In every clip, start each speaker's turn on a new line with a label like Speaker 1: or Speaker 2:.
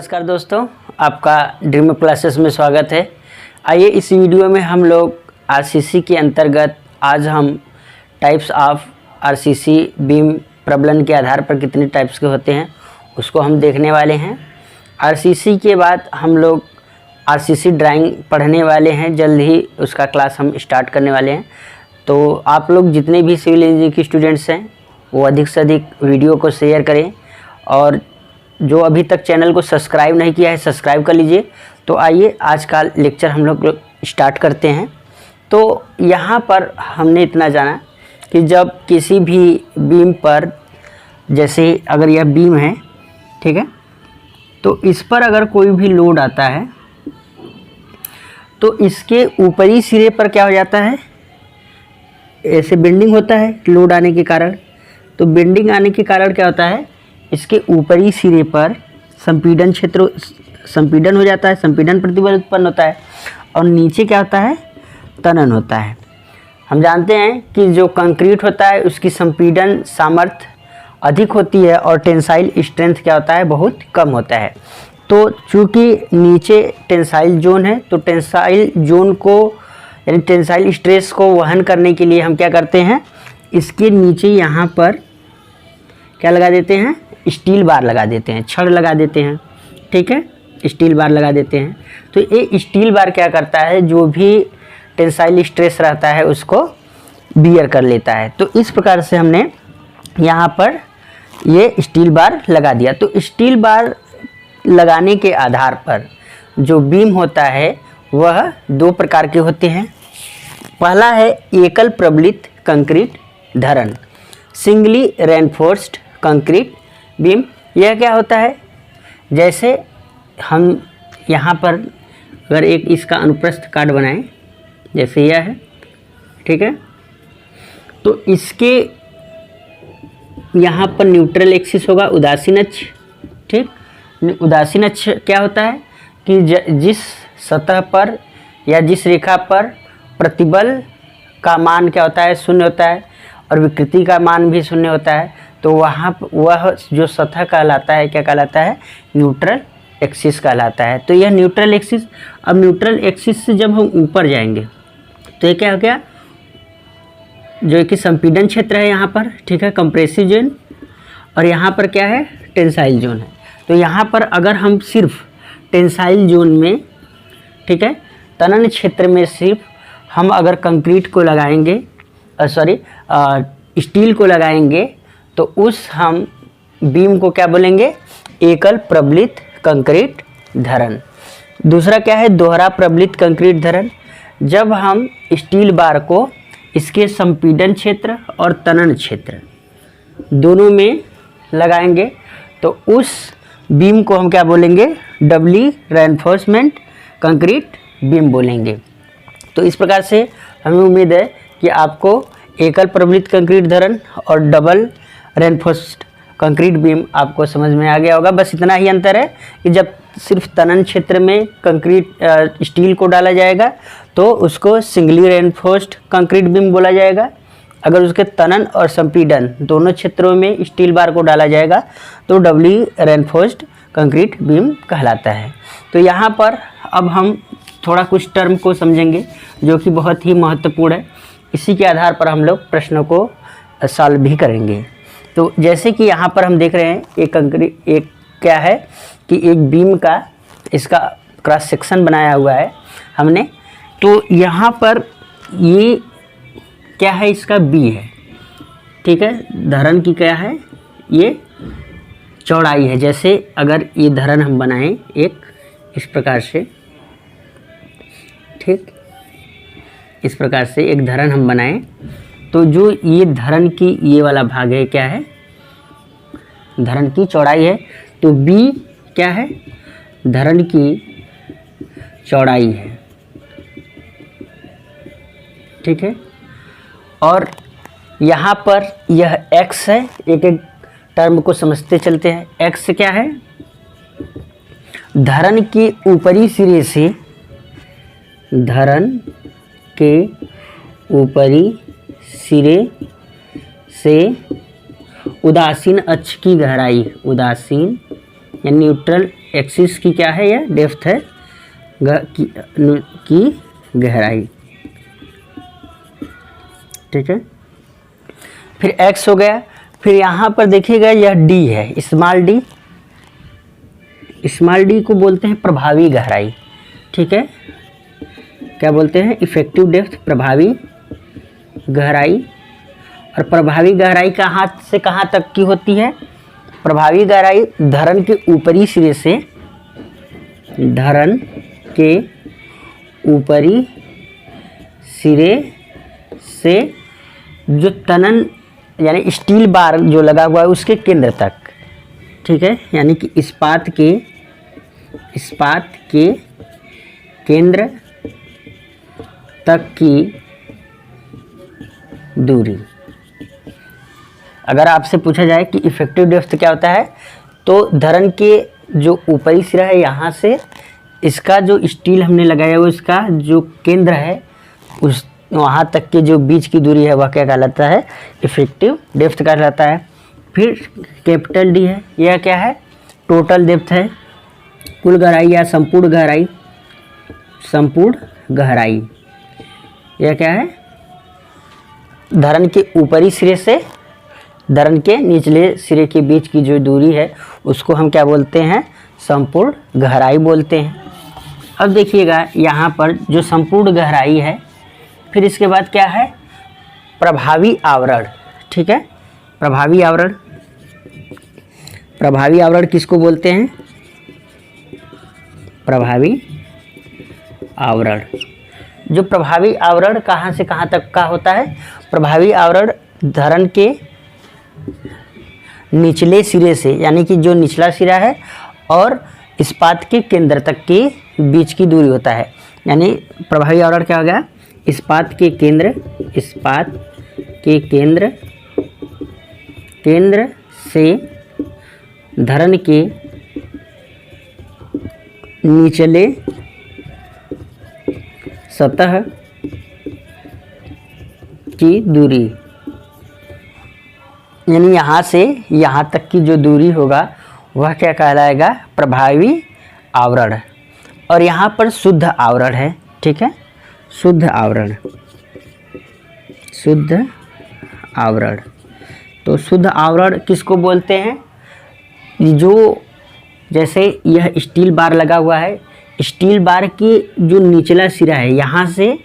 Speaker 1: नमस्कार दोस्तों, आपका ड्रीम क्लासेस में स्वागत है। आइए इस वीडियो में हम लोग आरसीसी के अंतर्गत आज हम टाइप्स ऑफ आरसीसी बीम प्रबलन के आधार पर कितने टाइप्स के होते हैं उसको हम देखने वाले हैं। आरसीसी के बाद हम लोग आरसीसी ड्राइंग पढ़ने वाले हैं, जल्द ही उसका क्लास हम स्टार्ट करने वाले हैं। तो आप लोग जितने भी सिविल इंजीनियरिंग के स्टूडेंट्स हैं वो अधिक से अधिक वीडियो को शेयर करें, और जो अभी तक चैनल को सब्सक्राइब नहीं किया है सब्सक्राइब कर लीजिए। तो आइए आज का लेक्चर हम लोग स्टार्ट करते हैं। तो यहाँ पर हमने इतना जाना कि जब किसी भी बीम पर, जैसे अगर यह बीम है, ठीक है, तो इस पर अगर कोई भी लोड आता है तो इसके ऊपरी सिरे पर क्या हो जाता है, ऐसे बेंडिंग होता है लोड आने के कारण। तो बेंडिंग आने के कारण क्या होता है, इसके ऊपरी सिरे पर संपीड़न क्षेत्र संपीड़न हो जाता है, संपीड़न प्रतिबल उत्पन्न होता है, और नीचे क्या होता है, तनन होता है। हम जानते हैं कि जो कंक्रीट होता है उसकी संपीड़न सामर्थ्य अधिक होती है और टेंसाइल स्ट्रेंथ क्या होता है, बहुत कम होता है। तो चूँकि नीचे टेंसाइल जोन है, तो टेंसाइल जोन को यानी टेंसाइल स्ट्रेस को वहन करने के लिए हम क्या करते हैं, इसके नीचे यहाँ पर क्या लगा देते हैं, स्टील बार लगा देते हैं, छड़ लगा देते हैं, ठीक है, स्टील बार लगा देते हैं। तो ये स्टील बार क्या करता है, जो भी टेंसाइल स्ट्रेस रहता है उसको बियर कर लेता है। तो इस प्रकार से हमने यहाँ पर ये स्टील बार लगा दिया। तो स्टील बार लगाने के आधार पर जो बीम होता है वह दो प्रकार के होते हैं। पहला है एकल प्रबलित कंक्रीट धरण, सिंगली रेनफोर्स्ड कंक्रीट बीम। यह क्या होता है, जैसे हम यहाँ पर अगर एक इसका अनुप्रस्थ काट बनाएं, जैसे यह है, ठीक है, तो इसके यहाँ पर न्यूट्रल एक्सिस होगा, उदासीन अक्ष, ठीक। उदासीन अक्ष क्या होता है कि जिस सतह पर या जिस रेखा पर प्रतिबल का मान क्या होता है, शून्य होता है, और विकृति का मान भी शून्य होता है, तो वहाँ वह जो सतह कहलाता है, क्या कहलाता है, न्यूट्रल एक्सिस कहलाता है। तो यह न्यूट्रल एक्सिस, अब न्यूट्रल एक्सिस से जब हम ऊपर जाएंगे तो ये क्या हो गया, जो कि संपीड़न क्षेत्र है यहाँ पर, ठीक है, कंप्रेसिव जोन, और यहाँ पर क्या है, टेंसाइल जोन है। तो यहाँ पर अगर हम सिर्फ टेंसाइल जोन में, ठीक है, तनन क्षेत्र में सिर्फ हम अगर कंक्रीट को लगाएंगे, स्टील को लगाएंगे, तो उस हम बीम को क्या बोलेंगे, एकल प्रबलित कंक्रीट धरण। दूसरा क्या है, दोहरा प्रबलित कंक्रीट धरण। जब हम स्टील बार को इसके संपीड़न क्षेत्र और तनन क्षेत्र दोनों में लगाएंगे तो उस बीम को हम क्या बोलेंगे, डबली रेनफोर्समेंट कंक्रीट बीम बोलेंगे। तो इस प्रकार से हमें उम्मीद है कि आपको एकल प्रबलित कंक्रीट धरण और डबल रेनफोर्स्ड कंक्रीट बीम आपको समझ में आ गया होगा। बस इतना ही अंतर है कि जब सिर्फ तनन क्षेत्र में कंक्रीट स्टील को डाला जाएगा तो उसको सिंगली रेनफोर्स्ड कंक्रीट बीम बोला जाएगा। अगर उसके तनन और संपीड़न दोनों क्षेत्रों में स्टील बार को डाला जाएगा तो डबली रेनफोर्स्ड कंक्रीट बीम कहलाता है। तो यहाँ पर अब हम थोड़ा कुछ टर्म को समझेंगे जो कि बहुत ही महत्वपूर्ण है। इसी के आधार पर हम लोग प्रश्नों को सॉल्व भी करेंगे। तो जैसे कि यहाँ पर हम देख रहे हैं एक क्या है कि एक बीम का इसका क्रॉस सेक्शन बनाया हुआ है हमने। तो यहाँ पर ये क्या है, इसका बी है, ठीक है, धरण की क्या है, ये चौड़ाई है। जैसे अगर ये धरण हम बनाएं एक इस प्रकार से, ठीक, इस प्रकार से एक धरण हम बनाएं, तो जो ये धरण की ये वाला भाग है, क्या है, धरण की चौड़ाई है। तो बी क्या है, धरण की चौड़ाई है, ठीक है। और यहाँ पर यह x है, एक एक टर्म को समझते चलते हैं। x क्या है, धरण के ऊपरी सिरे से, धरण के ऊपरी सिरे से उदासीन अक्ष की गहराई, उदासीन या न्यूट्रल एक्सिस की क्या है, यह डेप्थ है की गहराई, ठीक है। फिर x हो गया। फिर यहाँ पर देखिएगा यह d है, स्मॉल d को बोलते हैं प्रभावी गहराई, ठीक है। क्या बोलते हैं, इफेक्टिव डेप्थ, प्रभावी गहराई। और प्रभावी गहराई कहाँ से कहाँ तक की होती है, प्रभावी गहराई धरन के ऊपरी सिरे से, धरन के ऊपरी सिरे से जो तनन यानी स्टील बार जो लगा हुआ है उसके केंद्र तक, ठीक है, यानी कि इस्पात के केंद्र तक की दूरी। अगर आपसे पूछा जाए कि इफेक्टिव डेप्थ क्या होता है, तो धरन के जो ऊपरी सिरा है यहाँ से इसका जो स्टील हमने लगाया हुआ इसका जो केंद्र है उस वहाँ तक के जो बीच की दूरी है वह क्या कहलाता है, इफेक्टिव डेप्थ कहलाता है। फिर कैपिटल डी है, यह क्या है, टोटल डेप्थ है, कुल गहराई या संपूर्ण गहराई। यह क्या है, धरन के ऊपरी सिरे से धरन के निचले सिरे के बीच की जो दूरी है उसको हम क्या बोलते हैं, संपूर्ण गहराई बोलते हैं। अब देखिएगा यहाँ पर जो संपूर्ण गहराई है, फिर इसके बाद क्या है, प्रभावी आवरण, ठीक है। प्रभावी आवरण किसको बोलते हैं, प्रभावी आवरण। जो प्रभावी आवरण कहाँ से कहाँ तक का होता है, प्रभावी आवरण धरन के निचले सिरे से, यानी कि जो निचला सिरा है और इस्पात के केंद्र तक के बीच की दूरी होता है। यानी प्रभावी आवरण क्या हो गया, इस्पात के केंद्र से धरन के निचले सतह की दूरी, यानी यहाँ से यहाँ तक की जो दूरी होगा वह क्या कहलाएगा, प्रभावी आवरण। और यहाँ पर शुद्ध आवरण है, ठीक है, शुद्ध आवरण। तो शुद्ध आवरण किसको बोलते हैं, जो जैसे यह स्टील बार लगा हुआ है, स्टील बार की जो निचला सिरा है यहाँ से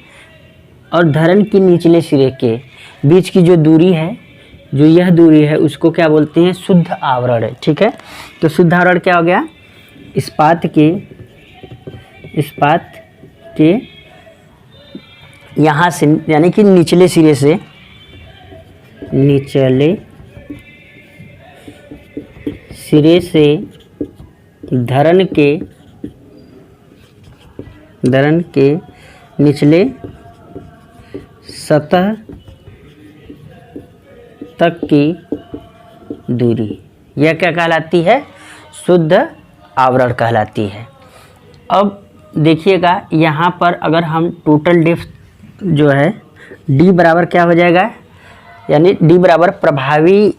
Speaker 1: और धरन के निचले सिरे के बीच की जो दूरी है, जो यह दूरी है उसको क्या बोलते हैं, शुद्ध आवरण, ठीक है। तो शुद्ध आवरण क्या हो गया, इस्पात के यहाँ से यानी कि निचले सिरे से, धरन के निचले सतह तक की दूरी, यह क्या कहलाती है, शुद्ध आवरण कहलाती है। अब देखिएगा यहाँ पर अगर हम टोटल डेप्थ जो है D बराबर क्या हो जाएगा, यानी D बराबर प्रभावी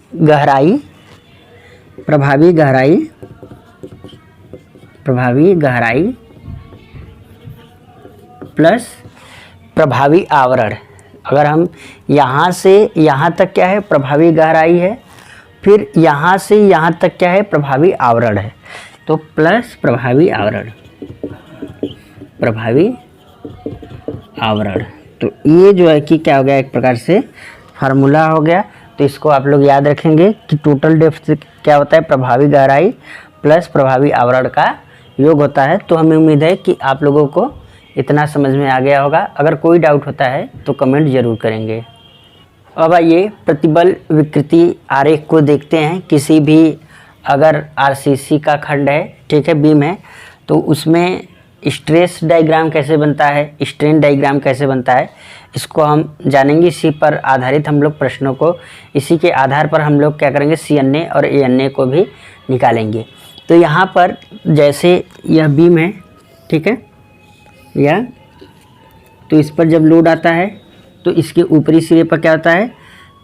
Speaker 1: गहराई प्लस प्रभावी आवरण। अगर हम यहाँ से यहाँ तक क्या है, प्रभावी गहराई है, फिर यहाँ से यहाँ तक क्या है, प्रभावी आवरण है, तो प्लस प्रभावी आवरण। तो ये जो है कि क्या हो गया, एक प्रकार से फार्मूला हो गया। तो इसको आप लोग याद रखेंगे कि टोटल डेप्थ क्या होता है, प्रभावी गहराई प्लस प्रभावी आवरण का योग होता है। तो हमें उम्मीद है कि आप लोगों को इतना समझ में आ गया होगा। अगर कोई डाउट होता है तो कमेंट ज़रूर करेंगे। अब आइए प्रतिबल विकृति आरेख को देखते हैं। किसी भी अगर आरसीसी का खंड है, ठीक है, बीम है, तो उसमें स्ट्रेस डायग्राम कैसे बनता है, स्ट्रेन डायग्राम कैसे बनता है, इसको हम जानेंगे। इसी पर आधारित हम लोग प्रश्नों को, इसी के आधार पर हम लोग क्या करेंगे, CNA और ANA को भी निकालेंगे। तो यहाँ पर जैसे यह बीम है, ठीक है, या तो इस पर जब लोड आता है तो इसके ऊपरी सिरे पर क्या होता है,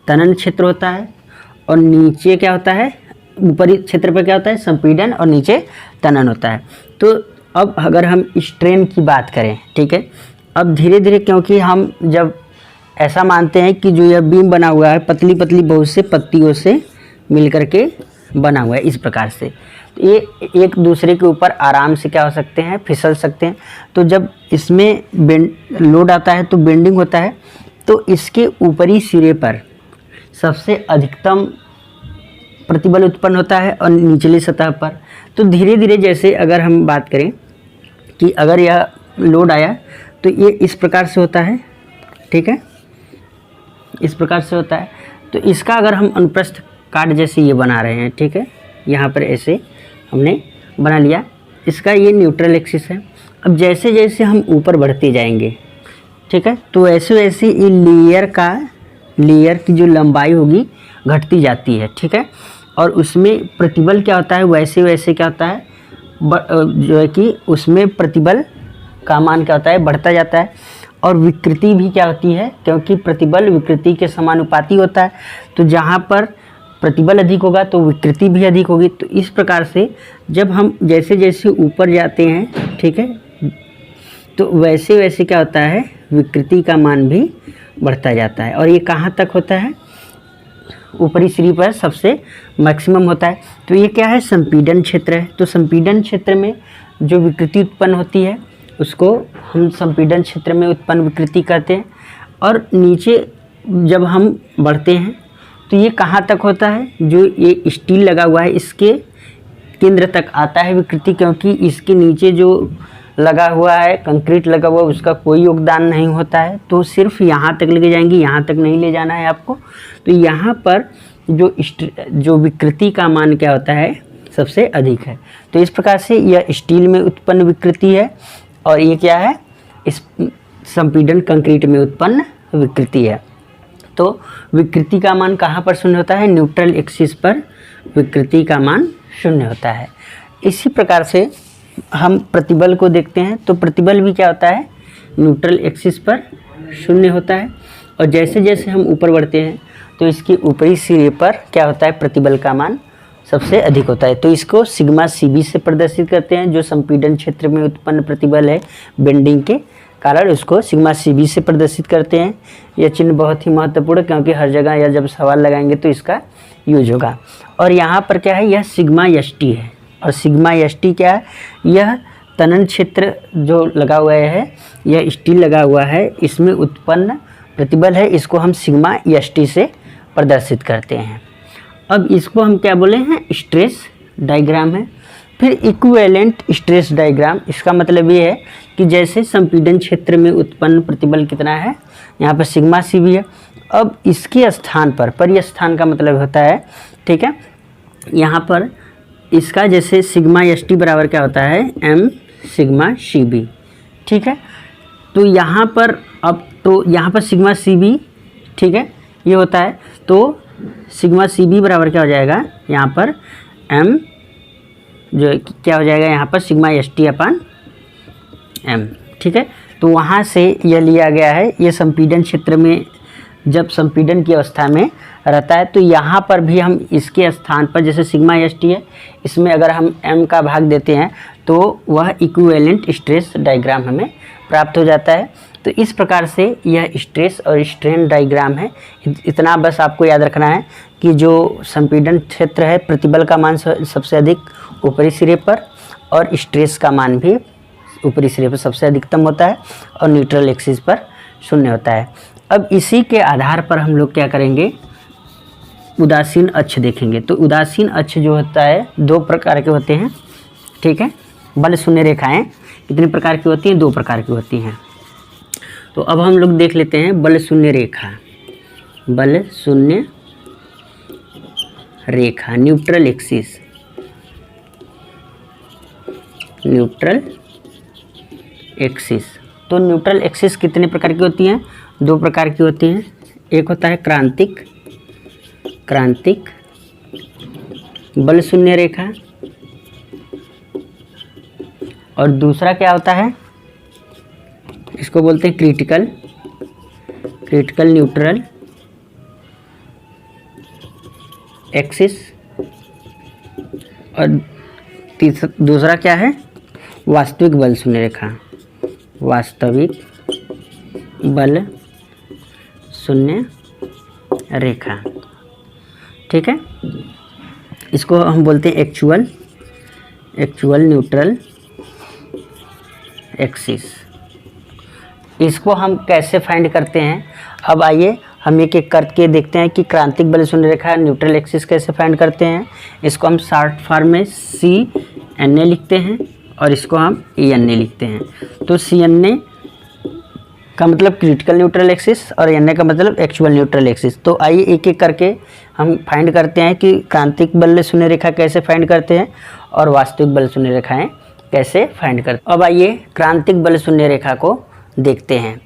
Speaker 1: तनन क्षेत्र होता है, और नीचे क्या होता है, ऊपरी क्षेत्र पर क्या होता है, संपीड़न, और नीचे तनन होता है। तो अब अगर हम स्ट्रेन की बात करें, ठीक है, अब धीरे धीरे, क्योंकि हम जब ऐसा मानते हैं कि जो यह बीम बना हुआ है पतली पतली बहुत से पत्तियों से मिल करके बना हुआ है इस प्रकार से, तो ये एक दूसरे के ऊपर आराम से क्या हो सकते हैं, फिसल सकते हैं। तो जब इसमें लोड आता है तो बेंडिंग होता है, तो इसके ऊपरी सिरे पर सबसे अधिकतम प्रतिबल उत्पन्न होता है और निचली सतह पर। तो धीरे धीरे, जैसे अगर हम बात करें कि अगर यह लोड आया तो ये इस प्रकार से होता है, ठीक है, इस प्रकार से होता है। तो इसका अगर हम अनुप्रस्थ काट जैसे ये बना रहे हैं, ठीक है, यहाँ पर ऐसे हमने बना लिया, इसका ये न्यूट्रल एक्सिस है। अब जैसे जैसे हम ऊपर बढ़ते जाएंगे, ठीक है, तो वैसे वैसे ये लेयर की जो लंबाई होगी घटती जाती है, ठीक है, और उसमें प्रतिबल क्या होता है, वैसे वैसे क्या होता है, जो है कि उसमें प्रतिबल का मान क्या होता है, बढ़ता जाता है। और विकृति भी क्या होती है, क्योंकि प्रतिबल विकृति के समानुपाती होता है, तो जहाँ पर प्रतिबल अधिक होगा तो विकृति भी अधिक होगी। तो इस प्रकार से जब हम जैसे जैसे ऊपर जाते हैं, ठीक है, तो वैसे वैसे क्या होता है, विकृति का मान भी बढ़ता जाता है। और ये कहाँ तक होता है, ऊपरी सिरे पर सबसे मैक्सिमम होता है। तो ये क्या है, संपीड़न क्षेत्र है। तो संपीड़न क्षेत्र में जो विकृति उत्पन्न होती है उसको हम संपीड़न क्षेत्र में उत्पन्न विकृति कहते हैं। और नीचे जब हम बढ़ते हैं तो ये कहाँ तक होता है, जो ये स्टील लगा हुआ है इसके केंद्र तक आता है विकृति, क्योंकि इसके नीचे जो लगा हुआ है, कंक्रीट लगा हुआ है, उसका कोई योगदान नहीं होता है, तो सिर्फ यहाँ तक लेके जाएंगे, यहाँ तक नहीं ले जाना है आपको। तो यहाँ पर जो विकृति का मान क्या होता है, सबसे अधिक है। तो इस प्रकार से यह स्टील में उत्पन्न विकृति है, और ये क्या है, इस संपीड़न कंक्रीट में उत्पन्न विकृति है। तो विकृति का मान कहाँ पर शून्य होता है, न्यूट्रल एक्सिस पर विकृति का मान शून्य होता है। इसी प्रकार से हम प्रतिबल को देखते हैं, तो प्रतिबल भी क्या होता है, न्यूट्रल एक्सिस पर शून्य होता है। और जैसे जैसे हम ऊपर बढ़ते हैं तो इसके ऊपरी सिरे पर क्या होता है, प्रतिबल का मान सबसे अधिक होता है। तो इसको सिग्मा CB से प्रदर्शित करते हैं, जो संपीड़न क्षेत्र में उत्पन्न प्रतिबल है बेंडिंग के कारण, उसको सिग्मा CB से प्रदर्शित करते हैं। यह चिन्ह बहुत ही महत्वपूर्ण है, क्योंकि हर जगह या जब सवाल लगाएंगे तो इसका यूज होगा। और यहाँ पर क्या है, यह सिग्मा ST है। और सिग्मा ST क्या है, यह तनन क्षेत्र जो लगा हुआ है, यह स्टील लगा हुआ है, इसमें उत्पन्न प्रतिबल है, इसको हम सिग्मा ST से प्रदर्शित करते हैं। अब इसको हम क्या बोले हैं, स्ट्रेस डायग्राम है। फिर इक्विवेलेंट स्ट्रेस डायग्राम, इसका मतलब ये है कि जैसे संपीड़न क्षेत्र में उत्पन्न प्रतिबल कितना है, यहाँ पर सिग्मा CB है। अब इसके स्थान पर, परिस्थान का मतलब होता है, ठीक है, यहाँ पर इसका जैसे सिग्मा ST बराबर क्या होता है, M सिग्मा CB, ठीक है। तो यहाँ पर अब तो यहाँ पर सिग्मा CB, ठीक है, ये होता है, तो सिग्मा CB बराबर क्या हो जाएगा, यहाँ पर M जो क्या हो जाएगा, यहाँ पर सिग्मा ST अपन M, ठीक है। तो वहाँ से यह लिया गया है, ये संपीड़न क्षेत्र में जब संपीड़न की अवस्था में रहता है, तो यहाँ पर भी हम इसके स्थान पर जैसे सिग्मा ST है, इसमें अगर हम M का भाग देते हैं तो वह इक्विवेलेंट स्ट्रेस डायग्राम हमें प्राप्त हो जाता है। तो इस प्रकार से यह स्ट्रेस और स्ट्रेन डायग्राम है। इतना बस आपको याद रखना है कि जो संपीड़न क्षेत्र है, प्रतिबल का मान सबसे अधिक ऊपरी सिरे पर, और स्ट्रेस का मान भी ऊपरी सिरे पर सबसे अधिकतम होता है, और न्यूट्रल एक्सिस पर शून्य होता है। अब इसी के आधार पर हम लोग क्या करेंगे, उदासीन अक्ष देखेंगे। तो उदासीन अक्ष जो होता है, दो प्रकार के होते हैं, ठीक है। बल शून्य रेखाएं कितने प्रकार की होती हैं, दो प्रकार की होती हैं। तो अब हम लोग देख लेते हैं बल शून्य रेखा। बल शून्य रेखा, न्यूट्रल एक्सिस, न्यूट्रल एक्सिस। तो न्यूट्रल एक्सिस कितने प्रकार की होती हैं, दो प्रकार की होती हैं। एक होता है क्रांतिक, क्रांतिक बल शून्य रेखा, और दूसरा क्या होता है, इसको बोलते हैं क्रिटिकल, क्रिटिकल न्यूट्रल एक्सिस। और दूसरा क्या है, वास्तविक बल शून्य रेखा, वास्तविक बल शून्य रेखा। ठीक है, इसको हम बोलते हैं एक्चुअल न्यूट्रल एक्सिस। इसको हम कैसे फाइंड करते हैं, अब आइए हम एक एक करके देखते हैं कि क्रांतिक बल शून्य रेखा न्यूट्रल एक्सिस कैसे फाइंड करते हैं। इसको हम शॉर्ट फॉर्म में CNA लिखते हैं और इसको हम ENA लिखते हैं। तो CNA का मतलब क्रिटिकल न्यूट्रल एक्सिस और NA का मतलब एक्चुअल न्यूट्रल एक्सिस। तो आइए एक एक करके हम फाइंड करते हैं कि क्रांतिक बल शून्य रेखा कैसे फाइंड करते हैं और वास्तविक बल शून्य रेखाएं कैसे फाइंड करते हैं। अब आइए क्रांतिक बल शून्य रेखा को देखते हैं।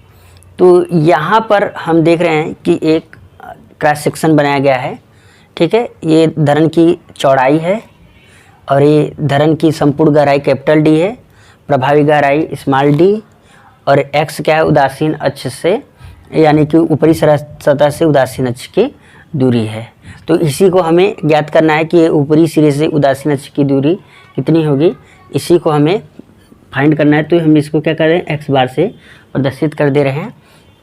Speaker 1: तो यहाँ पर हम देख रहे हैं कि एक क्रॉस सेक्शन बनाया गया है। ठीक है, ये धरन की चौड़ाई है और ये धरन की संपूर्ण गहराई कैपिटल D है, प्रभावी गहराई स्मॉल d, और x क्या है, उदासीन अक्ष से यानी कि ऊपरी सतह से उदासीन अक्ष की दूरी है। तो इसी को हमें ज्ञात करना है कि ऊपरी सिरे से उदासीन अक्ष की दूरी कितनी होगी, इसी को हमें फाइंड करना है। तो हम इसको क्या कर रहे हैं, x बार से प्रदर्शित कर दे रहे हैं।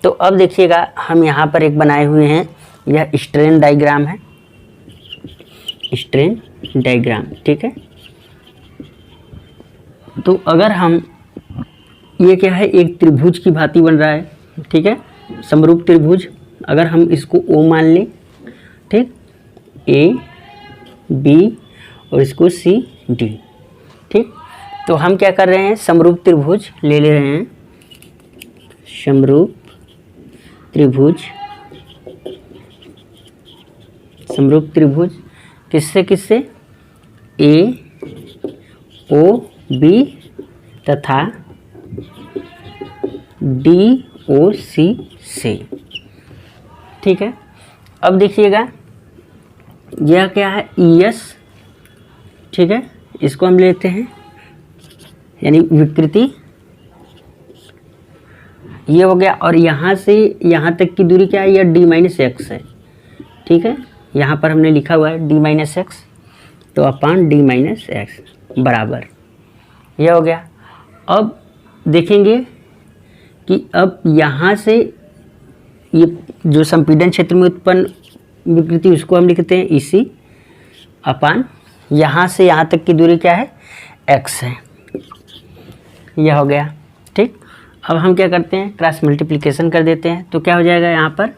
Speaker 1: तो अब देखिएगा हम यहाँ पर एक बनाए हुए हैं, यह स्ट्रेन डायग्राम है, स्ट्रेन डायग्राम। ठीक है, तो अगर हम ये क्या है, एक त्रिभुज की भांति बन रहा है। ठीक है, समरूप त्रिभुज, अगर हम इसको O मान लें, ठीक, A B और इसको C D। ठीक, तो हम क्या कर रहे हैं, समरूप त्रिभुज ले रहे हैं, समरूप त्रिभुज किससे किससे, A O B तथा D O C से। ठीक है, अब देखिएगा यह क्या है, ES। ठीक है, इसको हम लेते हैं यानी विकृति, ये हो गया। और यहाँ से यहाँ तक की दूरी क्या है, यह D-x है। ठीक है, यहाँ पर हमने लिखा हुआ है D-x, तो अपान D-x बराबर, यह हो गया। अब देखेंगे कि अब यहाँ से ये जो संपीड़न क्षेत्र में उत्पन्न विकृति उसको हम लिखते हैं EC, अपान यहाँ से यहाँ तक की दूरी क्या है, x है, यह हो गया। ठीक, अब हम क्या करते हैं, क्रॉस मल्टीप्लिकेशन कर देते हैं। तो क्या हो जाएगा यहाँ पर,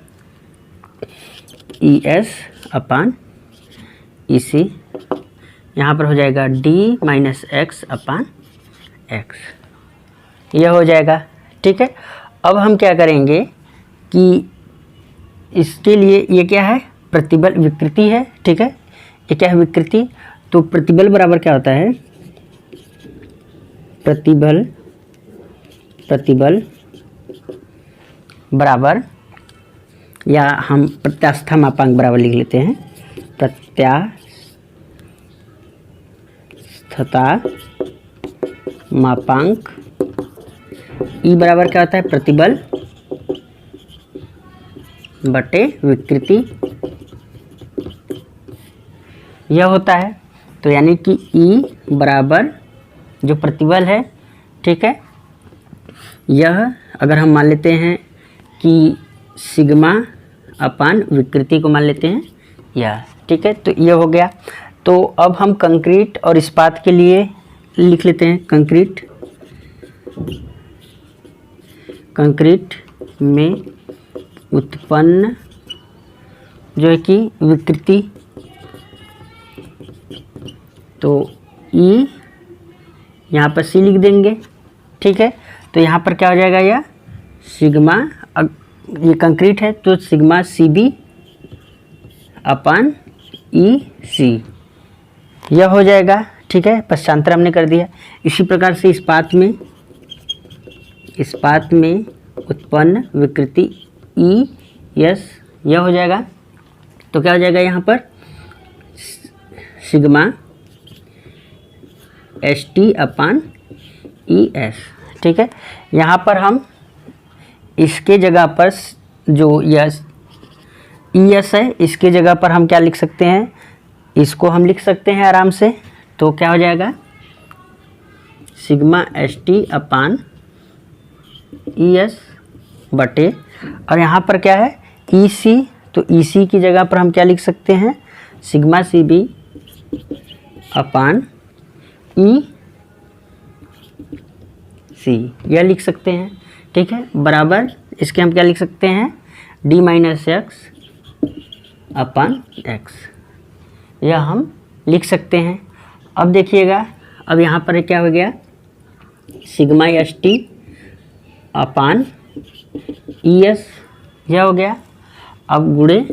Speaker 1: ES अपान EC, यहाँ पर हो जाएगा D-x अपान x, यह हो जाएगा। ठीक है, अब हम क्या करेंगे कि इसके लिए ये क्या है, प्रतिबल विकृति है। ठीक है, ये क्या है, विकृति। तो प्रतिबल बराबर क्या होता है, प्रतिबल बराबर, या हम प्रत्यास्थता मापांक बराबर लिख लेते हैं, प्रत्यास्थता मापांक E बराबर क्या होता है, प्रतिबल बटे विकृति, यह होता है। तो यानी कि E बराबर जो प्रतिबल है, ठीक है, यह अगर हम मान लेते हैं कि सिग्मा अपान विकृति को मान लेते हैं यह। ठीक है, तो यह हो गया। तो अब हम कंक्रीट और इस्पात के लिए लिख लेते हैं, कंक्रीट में उत्पन्न जो है कि विकृति, तो E यहाँ पर C लिख देंगे। ठीक है, तो यहाँ पर क्या हो जाएगा, यह सिग्मा, ये कंक्रीट है तो सिग्मा CB अपान EC, यह हो जाएगा। ठीक है, पश्चांतर हमने कर दिया। इसी प्रकार से इस्पात में उत्पन्न विकृति ES, यह हो जाएगा। तो क्या हो जाएगा यहाँ पर, सिग्मा ST अपान ES। ठीक है, यहाँ पर हम इसके जगह पर जो ES है, इसके जगह पर हम क्या लिख सकते हैं, इसको हम लिख सकते हैं आराम से। तो क्या हो जाएगा, सिग्मा एस टी अपान ई एस बटे, और यहाँ पर क्या है ई सी, तो ई सी की जगह पर हम क्या लिख सकते हैं, सिग्मा सी बी अपान ई सी, यह लिख सकते हैं। ठीक है, बराबर इसके हम क्या लिख सकते हैं, डी माइनस एक्स अपान एक्स, यह हम लिख सकते हैं। अब देखिएगा, अब यहाँ पर क्या हो गया, सिग्मा एस टी अपान ई एस, यह हो गया। अब गुणे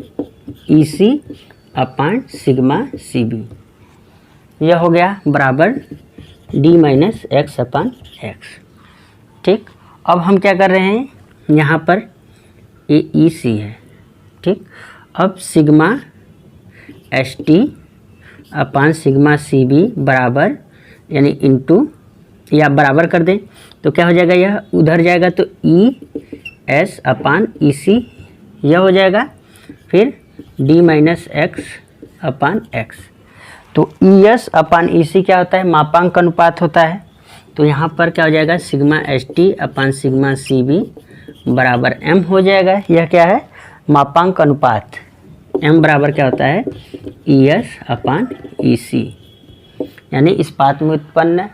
Speaker 1: ई सी अपान सिग्मा सी बी, यह हो गया बराबर डी माइनस एक्स अपान एक्स। ठीक, अब हम क्या कर रहे हैं, यहाँ पर ए ई सी है। ठीक, अब sigma S T upon sigma C B बराबर, यानी इंटू या बराबर कर दें तो क्या हो जाएगा, यह उधर जाएगा तो ई एस अपान ई सी, यह हो जाएगा। फिर डी माइनस एक्स अपान एक्स, तो ई एस अपान ई सी क्या होता है, मापांक अनुपात होता है। तो यहाँ पर क्या हो जाएगा, sigma S T upon sigma C B बराबर एम हो जाएगा। यह क्या है, मापांक अनुपात। एम बराबर क्या होता है, ई एस अपान ई सी, यानी इस्पात में उत्पन्न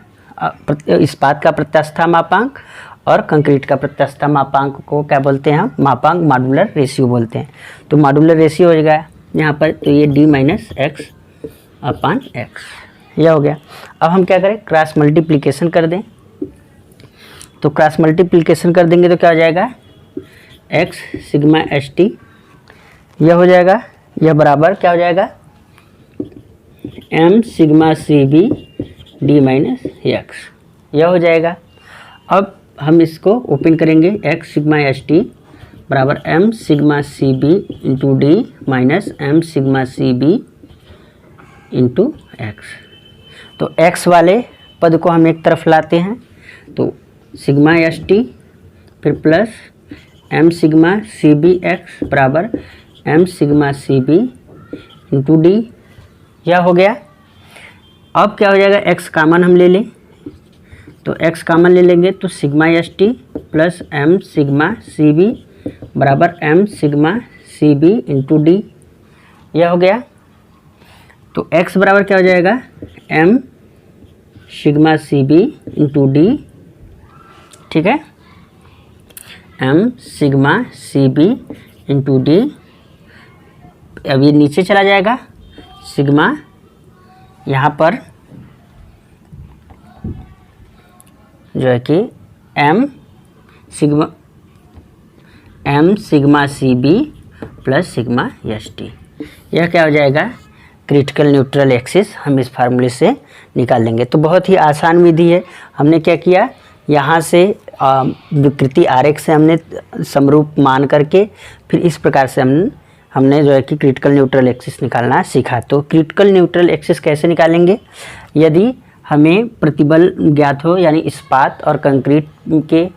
Speaker 1: इस्पात का प्रत्यास्था मापांक और कंक्रीट का प्रत्यास्था मापांक को क्या बोलते हैं हम, मापांक मॉड्यूलर रेशियो बोलते हैं। तो मॉड्यूलर रेशियो हो जाएगा यहाँ पर, तो ये डी माइनस एक्स अपान एक्स, यह हो गया। अब हम क्या करें, क्रॉस मल्टीप्लिकेशन कर दें। तो क्रॉस मल्टीप्लिकेशन कर देंगे तो क्या हो जाएगा, एक्स सिग्मा एस टी, यह हो जाएगा, यह बराबर क्या हो जाएगा, एम सिग्मा सी बी डी माइनस एक्स, यह हो जाएगा। अब हम इसको ओपन करेंगे, एक्स सिग्मा एस टी बराबर एम सिग्मा सी b into d minus m sigma सी बी इंटू एक्स। तो एक्स वाले पद को हम एक तरफ लाते हैं, तो सिग्मा एस टी फिर प्लस एम सिग्मा सी बी एक्स बराबर एम सिग्मा सी बी इंटू डी, यह हो गया। अब क्या हो जाएगा, एक्स कामन हम ले लें, तो एक्स कामन ले लेंगे तो sigma S t plus m sigma C B बराबर एम सिग्मा सी बी इंटू डी, यह हो गया। तो एक्स बराबर क्या हो जाएगा, एम सिग्मा सी बी इंटू डी, ठीक है, एम सिग्मा सी बी इंटू डी। अब ये नीचे चला जाएगा, सिग्मा यहाँ पर जो है कि एम सिग्मा सी B plus sigma S T, यह क्या हो जाएगा, क्रिटिकल न्यूट्रल एक्सिस हम इस फार्मूले से निकाल लेंगे। तो बहुत ही आसान विधि है। हमने क्या किया, यहाँ से विकृति आरेख से हमने समरूप मान करके फिर इस प्रकार से हमने जो है कि क्रिटिकल न्यूट्रल एक्सिस निकालना सीखा। तो क्रिटिकल न्यूट्रल एक्सिस कैसे निकालेंगे, यदि हमें प्रतिबल ज्ञात हो, यानी इस्पात और कंक्रीट के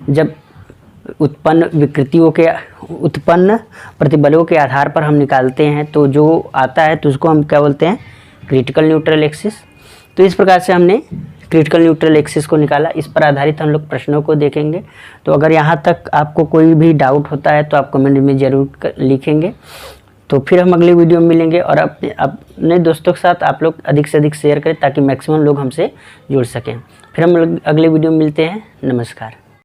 Speaker 1: जब उत्पन्न प्रतिबलों के आधार पर हम निकालते हैं तो जो आता है तो उसको हम क्या बोलते हैं, क्रिटिकल न्यूट्रल एक्सिस। तो इस प्रकार से हमने क्रिटिकल न्यूट्रल एक्सिस को निकाला। इस पर आधारित हम लोग प्रश्नों को देखेंगे। तो अगर यहाँ तक आपको कोई भी डाउट होता है तो आप कमेंट में ज़रूर लिखेंगे। तो फिर हम अगले वीडियो में मिलेंगे, और अपने दोस्तों के साथ आप लोग अधिक से अधिक शेयर करें ताकि मैक्सिमम लोग हमसे जुड़ सकें। फिर हम अगले वीडियो में मिलते हैं। नमस्कार।